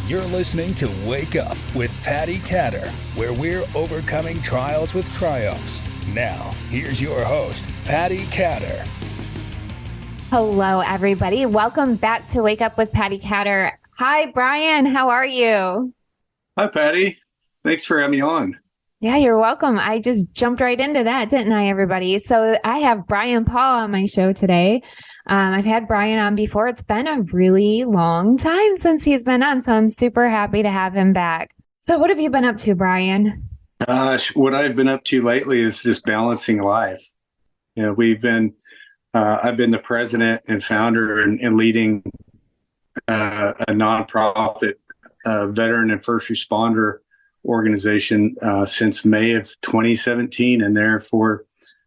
You're listening to Wake Up with Patti Katter, where we're overcoming trials with triumphs. Now, here's your host, Patti Katter. Hello, everybody. Welcome back to Wake Up with Patti Katter. Hi, Brian. How are you? Hi, Patti. Thanks for having me on. Yeah, you're welcome. I just jumped right into that, didn't I, everybody? So I have Brian Paul on my show today. I've had Brian on before. It's been a really long time since he's been on, so I'm super happy to have him back. So what have you been up to, Brian? What I've been up to lately is just balancing life. You know, I've been the president and founder and leading a nonprofit veteran and first responder organization since May of 2017, and there for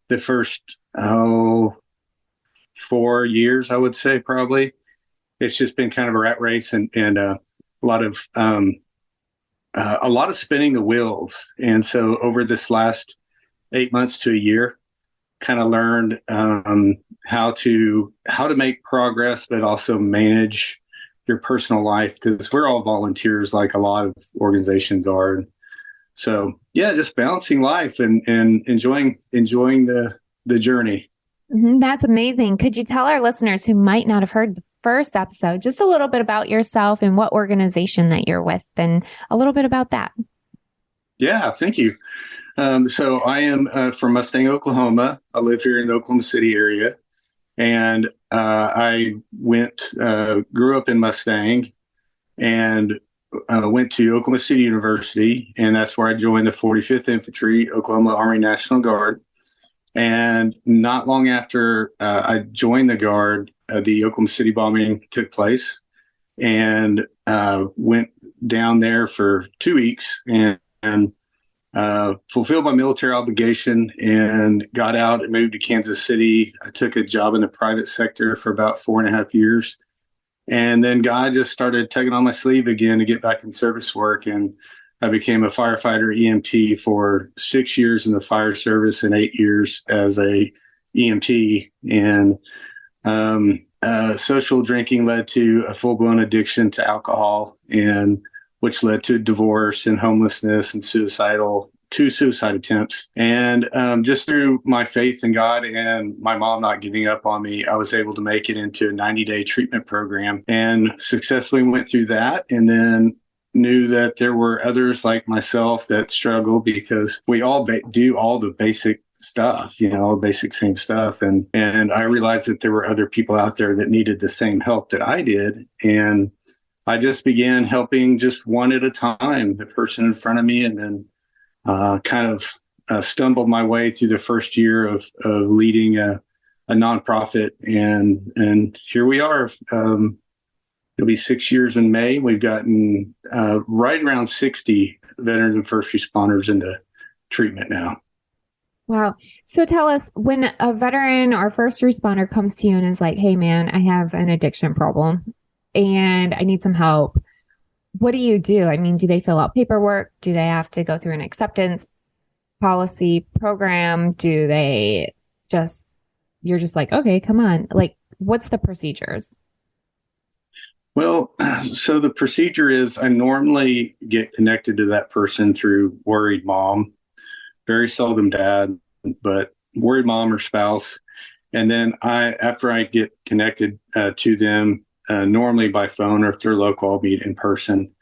the first 4 years, I would say, probably. It's just been kind of a rat race and a lot of spinning the wheels. And so over this last 8 months to a year, kind of learned how to make progress, but also manage your personal life, because we're all volunteers like a lot of organizations are. So yeah, just balancing life and enjoying the journey. That's amazing. Could you tell our listeners who might not have heard the first episode just a little bit about yourself and what organization that you're with, and a little bit about that? Yeah, thank you. So I am from Mustang, Oklahoma. I live here in the Oklahoma City area, and I grew up in Mustang, and went to Oklahoma City University, and that's where I joined the 45th Infantry, Oklahoma Army National Guard. And not long after I joined the Guard, the Oklahoma City bombing took place, and went down there for 2 weeks and fulfilled my military obligation and got out and moved to Kansas City. I took a job in the private sector for about 4.5 years. And then God just started tugging on my sleeve again to get back in service work. And I became a firefighter EMT for 6 years in the fire service and 8 years as a EMT. And social drinking led to a full-blown addiction to alcohol, and which led to divorce and homelessness and two suicide attempts. And just through my faith in God and my mom not giving up on me, I was able to make it into a 90-day treatment program and successfully went through that. And then knew that there were others like myself that struggle, because we all do all the basic stuff, basic same stuff. And I realized that there were other people out there that needed the same help that I did. And I just began helping just one at a time, the person in front of me, and then stumbled my way through the first year of leading a nonprofit. And here we are. It'll be 6 years in May. We've gotten right around 60 veterans and first responders into treatment now. Wow. So tell us, when a veteran or first responder comes to you and is like, hey, man, I have an addiction problem and I need some help, what do you do? I mean, do they fill out paperwork? Do they have to go through an acceptance policy program? Do they you're just like, okay, come on. Like, what's the procedures? Well, so the procedure is I normally get connected to that person through worried mom, very seldom dad, but worried mom or spouse. And then after I get connected to them, normally by phone, or if they're local, I'll meet in person.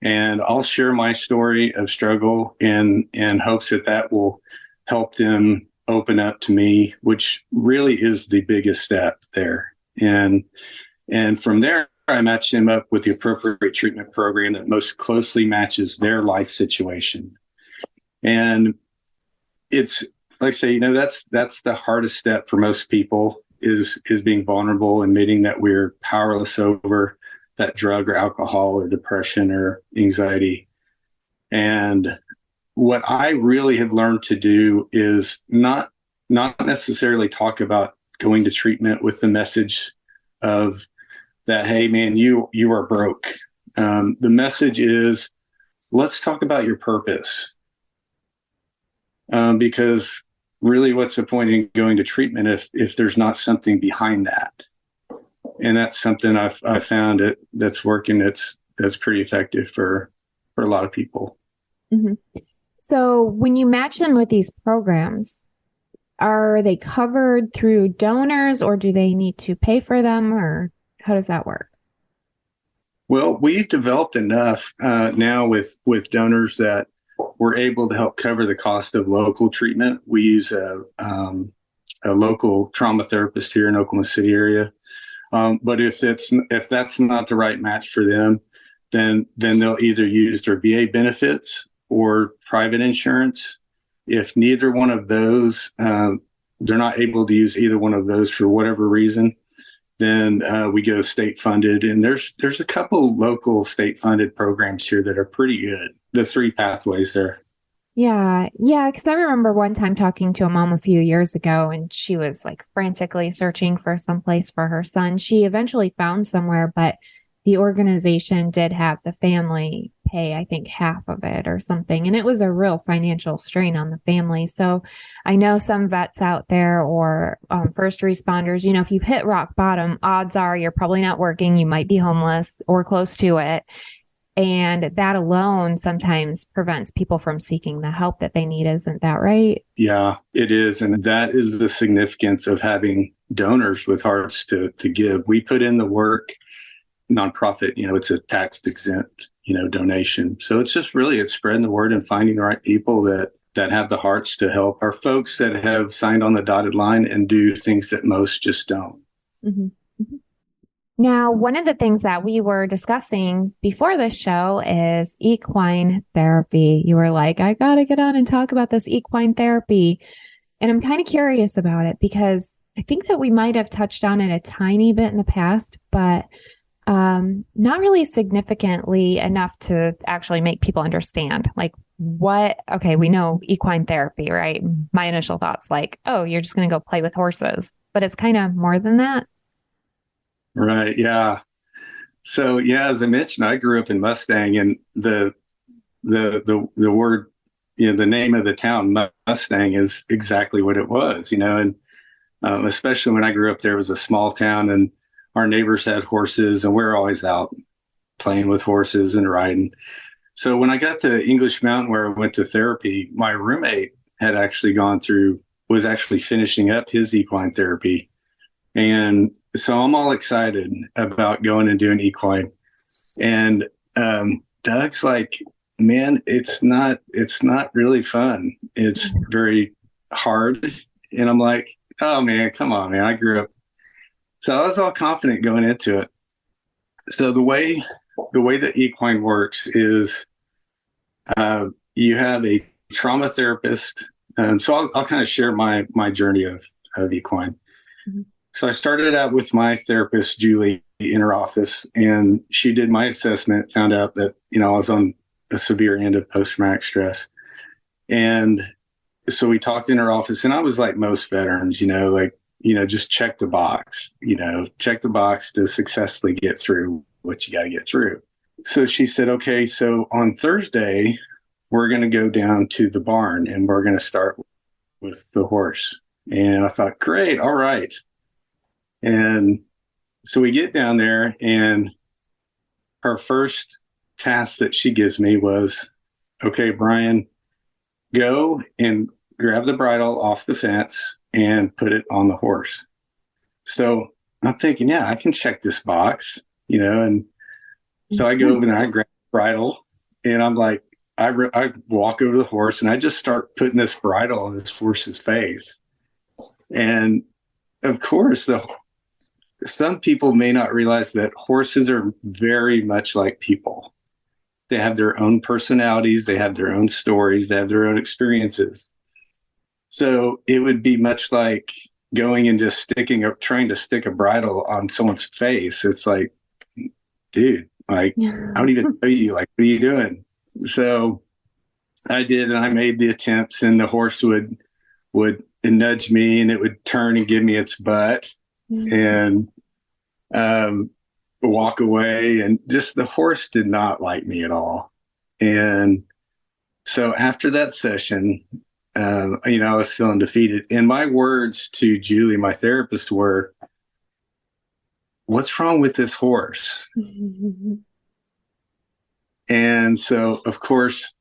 And I'll share my story of struggle in hopes that will help them open up to me, which really is the biggest step there. And from there, I match them up with the appropriate treatment program that most closely matches their life situation. And it's like I say, that's the hardest step for most people is being vulnerable, admitting that we're powerless over that drug or alcohol or depression or anxiety. And what I really have learned to do is not necessarily talk about going to treatment with the message of that, hey, man, you are broke. The message is, let's talk about your purpose. Because really, what's the point in going to treatment if there's not something behind that? And that's something I've found that's working. That's pretty effective for a lot of people. Mm-hmm. So when you match them with these programs, are they covered through donors, or do they need to pay for them, or how does that work? Well, we've developed enough now with donors that we're able to help cover the cost of local treatment. We use a local trauma therapist here in Oklahoma City area. But if that's not the right match for them, then they'll either use their VA benefits or private insurance. If neither one of those, they're not able to use either one of those for whatever reason, then we go state funded. And there's a couple local state funded programs here that are pretty good. The 3 pathways there. Yeah. Because I remember one time talking to a mom a few years ago, and she was like frantically searching for someplace for her son. She eventually found somewhere, but the organization did have the family pay, I think, half of it or something. And it was a real financial strain on the family. So I know some vets out there or first responders, if you've hit rock bottom, odds are you're probably not working. You might be homeless or close to it. And that alone sometimes prevents people from seeking the help that they need. Isn't that right? Yeah, it is. And that is the significance of having donors with hearts to give. We put in the work, nonprofit, it's a tax exempt, donation. So it's just it's spreading the word and finding the right people that have the hearts to help. Our folks that have signed on the dotted line and do things that most just don't. Mm-hmm. Mm-hmm. Now, one of the things that we were discussing before this show is equine therapy. You were like, I got to get on and talk about this equine therapy. And I'm kind of curious about it because I think that we might have touched on it a tiny bit in the past, but not really significantly enough to actually make people understand like okay, we know equine therapy, right? My initial thoughts like, oh, you're just going to go play with horses, but it's kind of more than that. Right. Yeah. So as I mentioned, I grew up in Mustang, and the word, the name of the town Mustang is exactly what it was, and especially when I grew up there, it was a small town, and our neighbors had horses, and we're always out playing with horses and riding. So when I got to English Mountain, where I went to therapy, my roommate had actually was actually finishing up his equine therapy. And so I'm all excited about going and doing equine. And Doug's like, man, it's not really fun. It's very hard. And I'm like, oh man, come on, man. I grew up. So I was all confident going into it. So the way that equine works is you have a trauma therapist. So I'll kind of share my journey of equine. Mm-hmm. So I started out with my therapist, Julie, in her office, and she did my assessment, found out that, I was on a severe end of post-traumatic stress. And so we talked in her office, and I was like most veterans, just check the box, check the box to successfully get through what you got to get through. So she said, okay, so on Thursday, we're going to go down to the barn and we're going to start with the horse. And I thought, great. All right. And so we get down there, and her first task that she gives me was, okay, Brian, go and grab the bridle off the fence and put it on the horse. So I'm thinking, yeah, I can check this box, and so I go over there, I grab the bridle, and I'm like, I walk over to the horse, and I just start putting this bridle on this horse's face. And of course, some people may not realize that horses are very much like people. They have their own personalities, they have their own stories, they have their own experiences. So it would be much like going and just trying to stick a bridle on someone's face. It's like, dude, like, I don't even know you. Like, what are you doing? So I did, and I made the attempts, and the horse would nudge me, and it would turn and give me its butt. And walk away, and just the horse did not like me at all. And so after that session, I was feeling defeated. And my words to Julie, my therapist, were, what's wrong with this horse? And so, of course,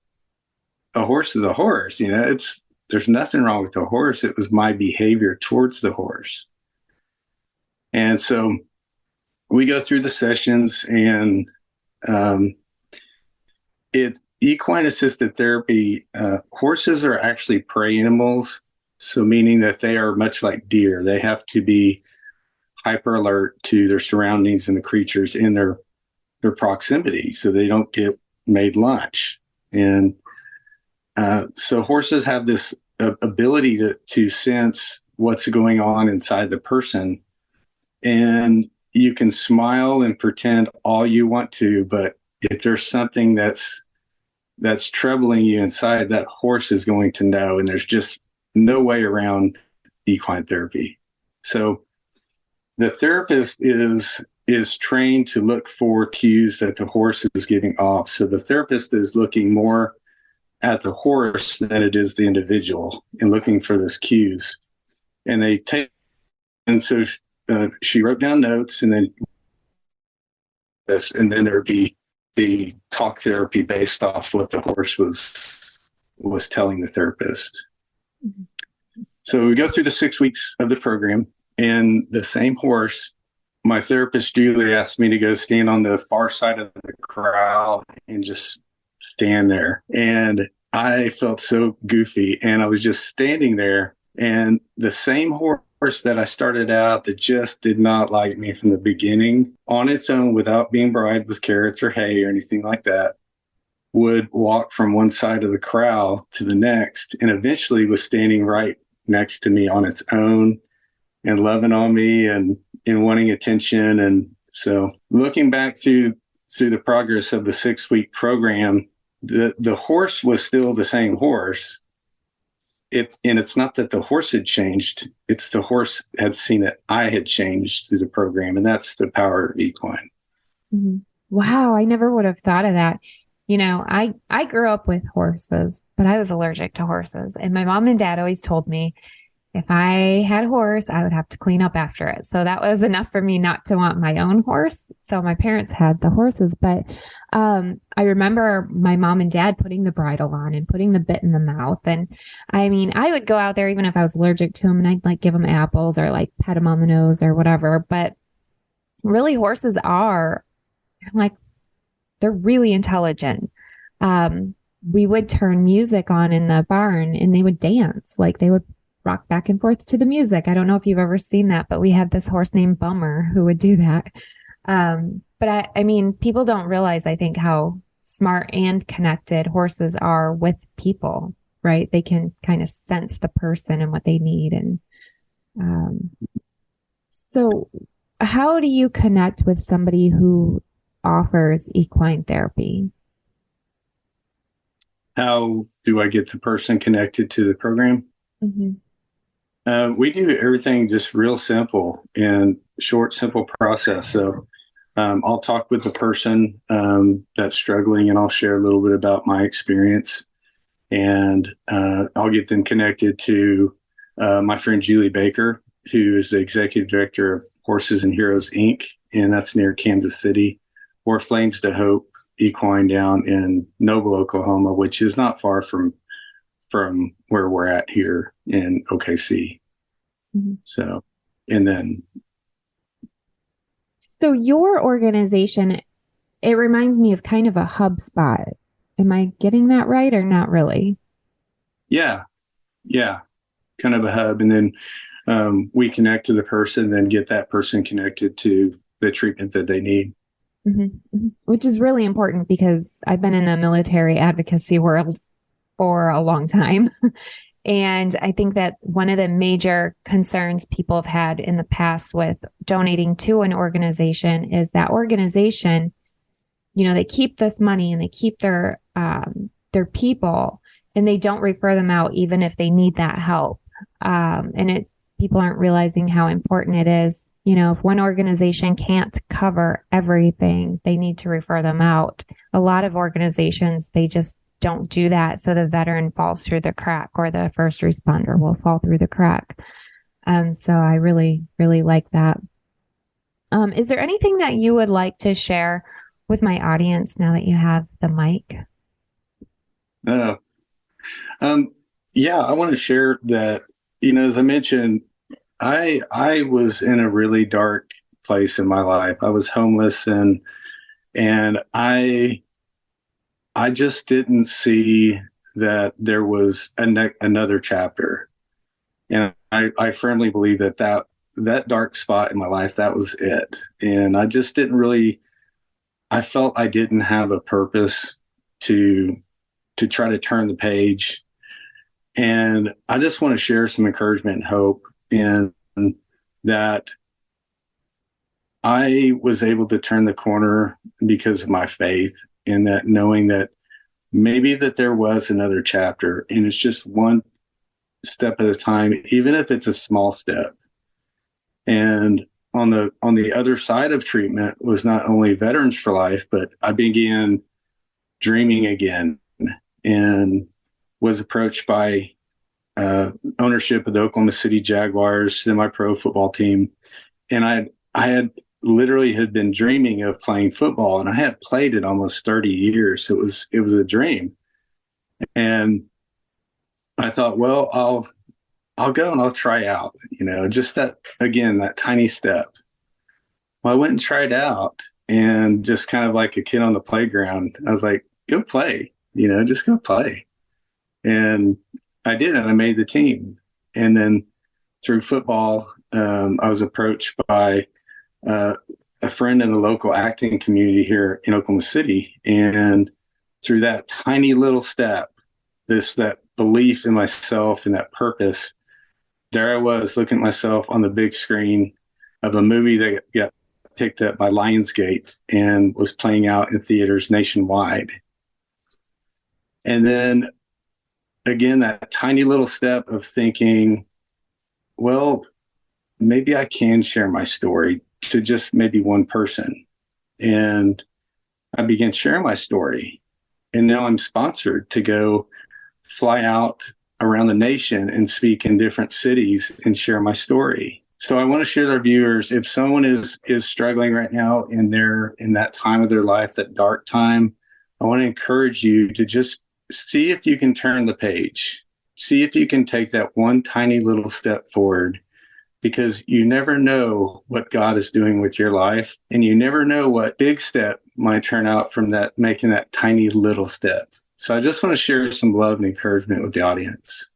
a horse is a horse. There's nothing wrong with the horse. It was my behavior towards the horse. And so we go through the sessions, and equine assisted therapy. Horses are actually prey animals. So meaning that they are much like deer. They have to be hyper alert to their surroundings and the creatures in their proximity so they don't get made lunch. And so horses have this ability to sense what's going on inside the person. And you can smile and pretend all you want to, but if there's something that's troubling you inside, that horse is going to know. And there's just no way around equine therapy. So the therapist is trained to look for cues that the horse is giving off. So the therapist is looking more at the horse than it is the individual and looking for those cues. And so she wrote down notes, and then there'd be the talk therapy based off what the horse was telling the therapist. Mm-hmm. So we go through the 6 weeks of the program, and the same horse, my therapist Julie asked me to go stand on the far side of the corral and just stand there. And I felt so goofy, and I was just standing there, and the same horse that I started out that just did not like me from the beginning, on its own, without being bribed with carrots or hay or anything like that, would walk from one side of the corral to the next, and eventually was standing right next to me on its own and loving on me and wanting attention. And so looking back through the progress of the 6-week program, the horse was still the same horse. It's not that the horse had changed. It's the horse had seen that I had changed through the program. And that's the power of equine. Mm-hmm. Wow. I never would have thought of that. I grew up with horses, but I was allergic to horses. And my mom and dad always told me if I had a horse, I would have to clean up after it. So that was enough for me not to want my own horse. So my parents had the horses, but I remember my mom and dad putting the bridle on and putting the bit in the mouth. And I mean, I would go out there even if I was allergic to them, and I'd like give them apples or like pet them on the nose or whatever. But really, horses are like, they're really intelligent. We would turn music on in the barn and they would dance. Like they would rock back and forth to the music. I don't know if you've ever seen that, but we had this horse named Bummer who would do that. But I mean, people don't realize, I think, how smart and connected horses are with people, right? They can kind of sense the person and what they need. And so how do you connect with somebody who offers equine therapy? How do I get the person connected to the program? Mm-hmm. We do everything just real simple and short, simple process. So I'll talk with the person that's struggling, and I'll share a little bit about my experience, and I'll get them connected to my friend Julie Baker, who is the executive director of Horses and Heroes, Inc., and that's near Kansas City, or Flames to Hope Equine down in Noble, Oklahoma, which is not far from where we're at here in OKC. Mm-hmm. So your organization, it reminds me of kind of a hub spot. Am I getting that right or not really? Yeah. Kind of a hub. And then we connect to the person, then get that person connected to the treatment that they need. Mm-hmm. Mm-hmm. Which is really important because I've been in the military advocacy world for a long time. And I think that one of the major concerns people have had in the past with donating to an organization is that organization, they keep this money and they keep their people, and they don't refer them out even if they need that help. People aren't realizing how important it is. If one organization can't cover everything, they need to refer them out. A lot of organizations, they just don't do that. So the veteran falls through the crack, or the first responder will fall through the crack. So I really, really like that. Is there anything that you would like to share with my audience now that you have the mic? Uh, um, yeah, I want to share that, as I mentioned, I was in a really dark place in my life. I was homeless, and I just didn't see that there was another chapter. And I firmly believe that dark spot in my life, that was it. And I just didn't really, I felt I didn't have a purpose to try to turn the page. And I just want to share some encouragement and hope in that I was able to turn the corner because of my faith, and that knowing that maybe that there was another chapter, and it's just one step at a time, even if it's a small step. And on the other side of treatment was not only Veterans for Life, but I began dreaming again, and was approached by ownership of the Oklahoma City Jaguars semi-pro football team. And I had literally had been dreaming of playing football, and I had played it almost 30 years. So it was a dream. And I thought, well, I'll go and I'll try out, just that, again, that tiny step. Well, I went and tried out, and just kind of like a kid on the playground, I was like, go play, just go play. And I did, and I made the team. And then through football, I was approached by a friend in the local acting community here in Oklahoma City. And through that tiny little step, that belief in myself and that purpose, there I was looking at myself on the big screen of a movie that got picked up by Lionsgate and was playing out in theaters nationwide. And then again, that tiny little step of thinking, well, maybe I can share my story to just maybe one person. And I began sharing my story. And now I'm sponsored to go fly out around the nation and speak in different cities and share my story. So I want to share with our viewers, if someone is struggling right now in that time of their life, that dark time, I want to encourage you to just see if you can turn the page. See if you can take that one tiny little step forward, because you never know what God is doing with your life, and you never know what big step might turn out from that, making that tiny little step. So I just want to share some love and encouragement with the audience.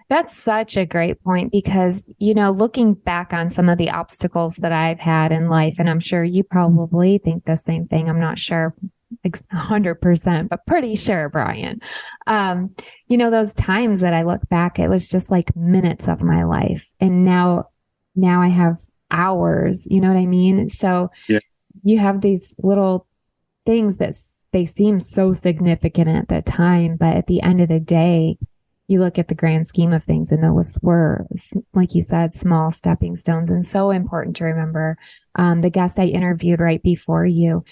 That's such a great point, because, looking back on some of the obstacles that I've had in life, and I'm sure you probably think the same thing. I'm not sure 100%, but pretty sure, Brian. Those times that I look back, it was just like minutes of my life. And now I have hours, you know what I mean? So yeah. You have these little things that they seem so significant at the time, but at the end of the day, you look at the grand scheme of things, and those were, like you said, small stepping stones, and so important to remember. The guest I interviewed right before you,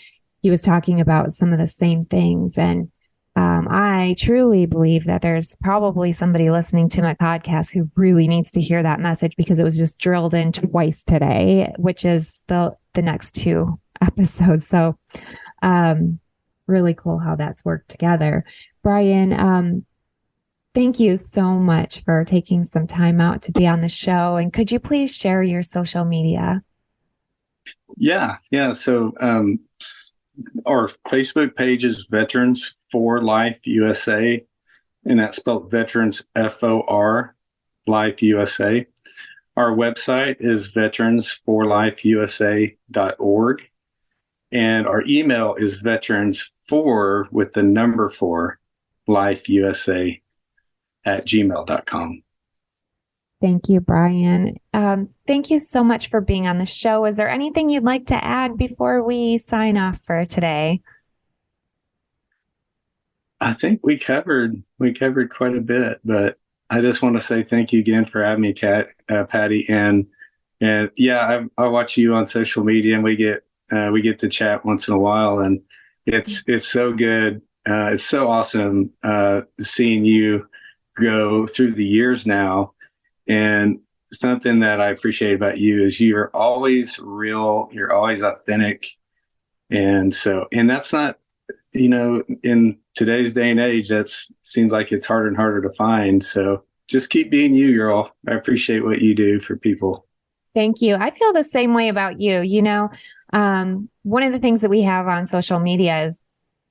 he was talking about some of the same things. And I truly believe that there's probably somebody listening to my podcast who really needs to hear that message, because it was just drilled in twice today, which is the next two episodes. So really cool how that's worked together. Brian, thank you so much for taking some time out to be on the show. And could you please share your social media? Yeah. So our Facebook page is Veterans for Life USA, and that's spelled Veterans FOR Life USA. Our website is veteransforlifeusa.org, and our email is veterans4 with the number 4 lifeusa@gmail.com. Thank you, Brian. Thank you so much for being on the show. Is there anything you'd like to add before we sign off for today? I think we covered quite a bit, but I just want to say thank you again for having me, Patti. And yeah, I watch you on social media, and we get to chat once in a while, and it's so good. It's so awesome seeing you go through the years now, and something that I appreciate about you is you're always real, you're always authentic. And that's not, in today's day and age, seems like it's harder and harder to find. So just keep being you, girl. I appreciate what you do for people. Thank you. I feel the same way about you. One of the things that we have on social media is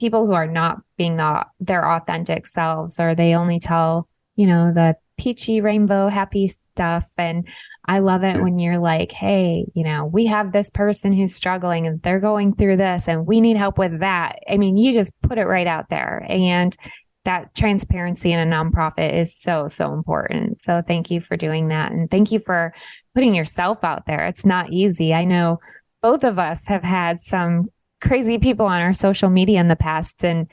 people who are not being their authentic selves, or they only tell, the peachy rainbow happy stuff. And I love it when you're like, hey, we have this person who's struggling and they're going through this and we need help with that. I mean, you just put it right out there. And that transparency in a nonprofit is so, so important. So thank you for doing that. And thank you for putting yourself out there. It's not easy. I know both of us have had some crazy people on our social media in the past. And,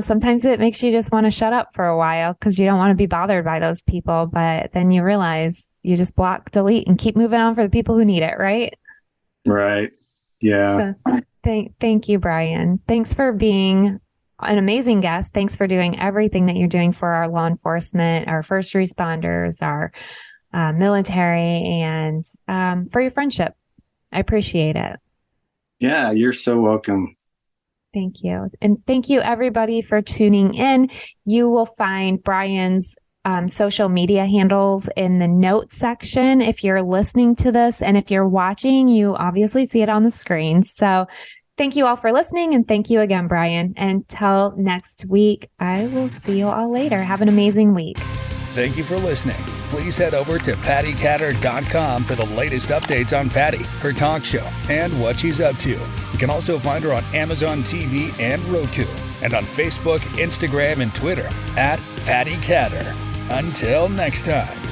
sometimes it makes you just want to shut up for a while because you don't want to be bothered by those people. But then you realize you just block, delete, and keep moving on for the people who need it, right? Right. Yeah. So, thank you, Brian. Thanks for being an amazing guest. Thanks for doing everything that you're doing for our law enforcement, our first responders, our military, and for your friendship. I appreciate it. Yeah, you're so welcome. Thank you. And thank you, everybody, for tuning in. You will find Brian's social media handles in the notes section if you're listening to this. And if you're watching, you obviously see it on the screen. So thank you all for listening. And thank you again, Brian. Until next week, I will see you all later. Have an amazing week. Thank you for listening. Please head over to pattikatter.com for the latest updates on Patti, her talk show, and what she's up to. You can also find her on Amazon TV and Roku, and on Facebook, Instagram, and Twitter at Patti Katter. Until next time.